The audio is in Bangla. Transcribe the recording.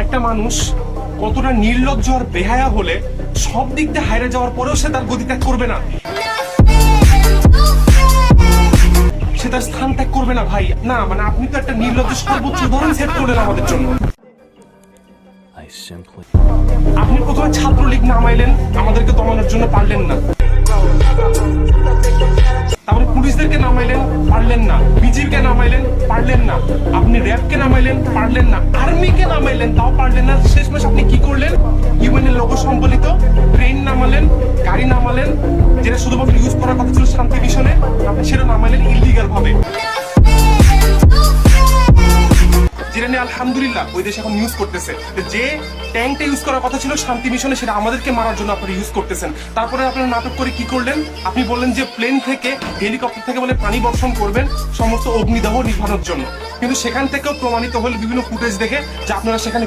একটা মানুষ কতটা নির্লজ্জ আর বেহায়া হলে সব দিক দিয়ে হাইরে যাওয়ার পরেও সে তার গতি ত্যাগ করবে না, সে তার স্থান ত্যাগ করবে না ভাই। না মানে আপনি তো একটা নির্লজ্জ সর্বোচ্চ উদাহরণ সেট করলেন আমাদের জন্য। আপনি প্রথমে ছাত্রলীগ নামাইলেন, আমাদেরকে দমানোর জন্য পারলেন না। তারপরে পুলিশদেরকে নামাইলেন, পারলেন না। বিজিবিকে নামাইলেন, পারলেন না। আপনি র্যাবকে নামাইলেন, পারলেন না। আর্মিকে নামাইলেন, তাও পারলেন না। শেষমেশ আপনি কি করলেন? ইউএনের লোগো সম্বলিত ট্রেন নামালেন, গাড়ি নামালেন, যেটা শুধুমাত্র ইউজ করার কথা ছিল শান্তি মিশনে, আপনি সেটা নামাইলেন ইলিগাল ভাবে। যেটা নিয়ে আলহামদুলিল্লাহ ওই দেশ এখন ইউজ করতেছে। যে ট্যাঙ্কটা ইউজ করার কথা ছিল শান্তি মিশনে, সেটা আমাদেরকে মারার জন্য আপনারা ইউজ করতেছেন। তারপরে আপনারা নাটক করে কি করলেন? আপনি বললেন যে প্লেন থেকে, হেলিকপ্টার থেকে বলে পানি বর্ষণ করবেন সমস্ত অগ্নিদাহ নিভানোর জন্য, কিন্তু সেখান থেকেও প্রমাণিত হল বিভিন্ন ফুটেজ দেখে যে আপনারা সেখানে